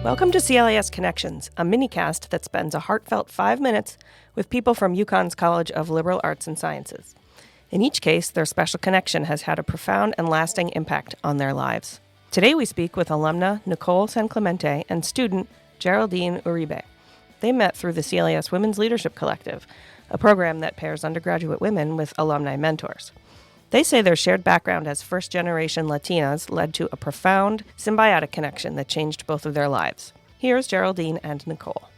Welcome to CLAS Connections, a mini-cast that spends a heartfelt 5 minutes with people from UConn's College of Liberal Arts and Sciences. In each case, their special connection has had a profound and lasting impact on their lives. Today we speak with Alumna Nicole Sanclemente and student Geraldine Uribe. They met through the CLAS Women's Leadership Collective, a program that pairs undergraduate women with alumni mentors. They say their shared background as first-generation Latinas led to a profound, symbiotic connection that changed both of their lives. Here's Geraldine and Nicole.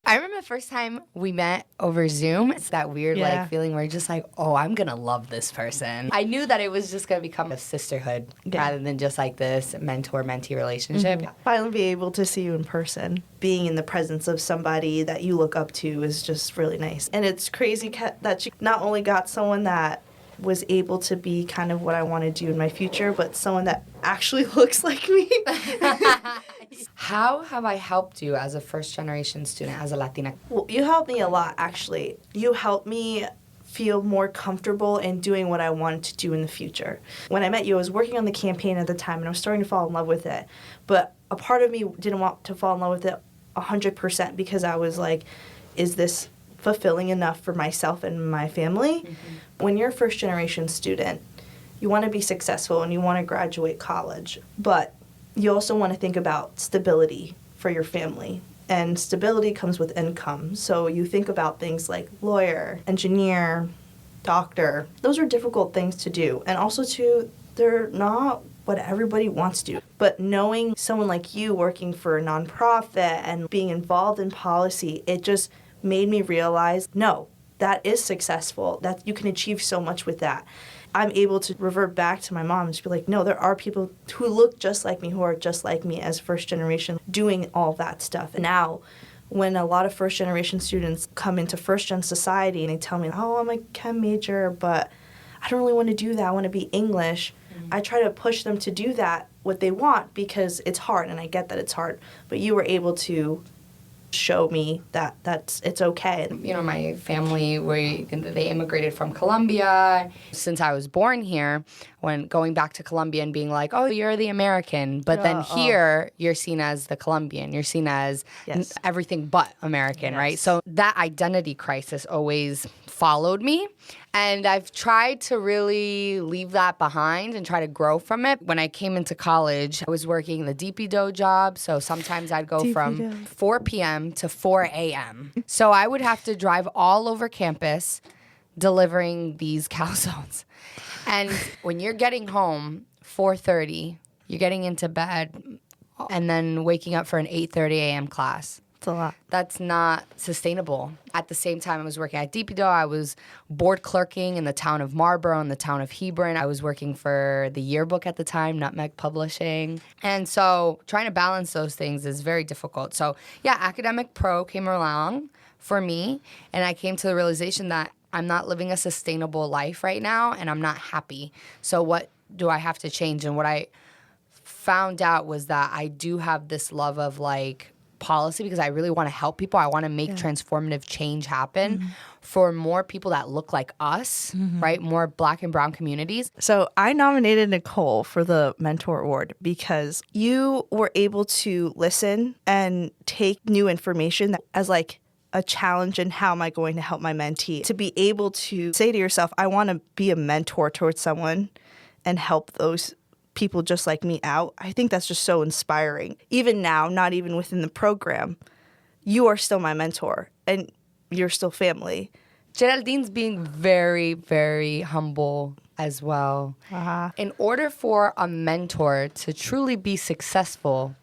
I remember the first time we met over Zoom. It's that weird feeling where you're just like, oh, I'm going to love this person. I knew that it was just going to become a sisterhood rather than just like this mentor-mentee relationship. Mm-hmm. Finally be able to see you in person. Being in the presence of somebody that you look up to is just really nice. And it's crazy that you not only got someone that was able to be kind of what I want to do in my future, but someone that actually looks like me. How have I helped you as a first-generation student, as a Latina? Well, you helped me a lot, actually. You helped me feel more comfortable in doing what I wanted to do in the future. When I met you, I was working on the campaign at the time, and I was starting to fall in love with it. But a part of me didn't want to fall in love with it 100% because I was like, is this fulfilling enough for myself and my family? Mm-hmm. When you're a first-generation student, you want to be successful and you want to graduate college, but you also want to think about stability for your family. And stability comes with income. So you think about things like lawyer, engineer, doctor. Those are difficult things to do. And also, too, they're not what everybody wants to do. But knowing someone like you working for a nonprofit and being involved in policy, it just made me realize, no, that is successful, that you can achieve so much with that. I'm able to revert back to my mom and just be like, no, there are people who look just like me, who are just like me as first generation doing all that stuff. And now, when a lot of first generation students come into first gen society and they tell me, oh, I'm a chem major, but I don't really want to do that, I want to be English. Mm-hmm. I try to push them to do that, what they want, because it's hard, and I get that it's hard. But you were able to show me that it's okay. You know, my family, they immigrated from Colombia. Since I was born here, when going back to Colombia and being like, oh, you're the American, but then here you're seen as the Colombian, you're seen as everything but American, right? So that identity crisis always followed me. And I've tried to really leave that behind and try to grow from it. When I came into college, I was working the DPDO job. So sometimes I'd go from 4 p.m. to 4 a.m. So I would have to drive all over campus delivering these calzones. And when you're getting home 4:30, you're getting into bed and then waking up for an 8:30 a.m. class. A lot. That's not sustainable. At the same time I was working at DPDO, I was board clerking in the town of Marlborough and the town of Hebron. I was working for the yearbook at the time, Nutmeg Publishing. And so trying to balance those things is very difficult. So yeah, Academic Pro came along for me, and I came to the realization that I'm not living a sustainable life right now, and I'm not happy. So what do I have to change? And what I found out was that I do have this love of like policy because I really want to help people. I want to make transformative change happen for more people that look like us, right? More Black and brown communities. So I nominated Nicole for the Mentor Award because you were able to listen and take new information as like a challenge in how am I going to help my mentee. To be able to say to yourself, I want to be a mentor towards someone and help those people just like me out. I think that's just so inspiring. Even now, not even within the program, you are still my mentor and you're still family. Geraldine's being very, very humble as well. In order for a mentor to truly be successful,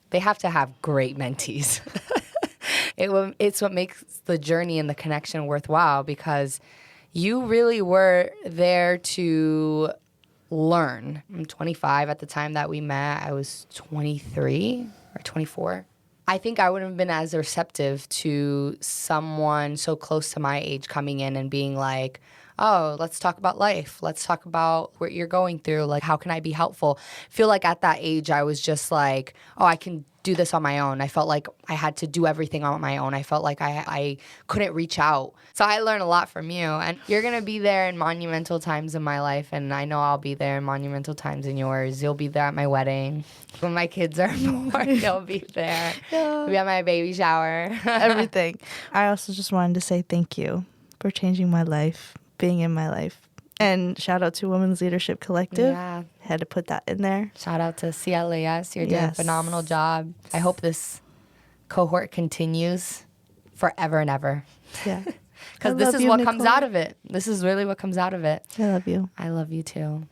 they have to have great mentees. It's what makes the journey and the connection worthwhile, because you really were there to learn. I'm 25 at the time that we met. I was 23 or 24. I think I wouldn't have been as receptive to someone so close to my age coming in and being like, oh, let's talk about life. Let's talk about what you're going through. Like, how can I be helpful? I feel like at that age, I was just like, oh, I can do this on my own. I felt like I had to do everything on my own. I felt like I couldn't reach out. So I learned a lot from you. And you're going to be there in monumental times in my life. And I know I'll be there in monumental times in yours. You'll be there at my wedding. When my kids are born, you'll be there. You'll be at my baby shower. Everything. I also just wanted to say thank you for changing my life, being in my life. And shout out to Women's Leadership Collective. Yeah. Had to put that in there. Shout out to CLAS. You're doing a phenomenal job. I hope this cohort continues forever and ever. Yeah. Because this is what comes out of it. This is really what comes out of it. I love you. I love you too.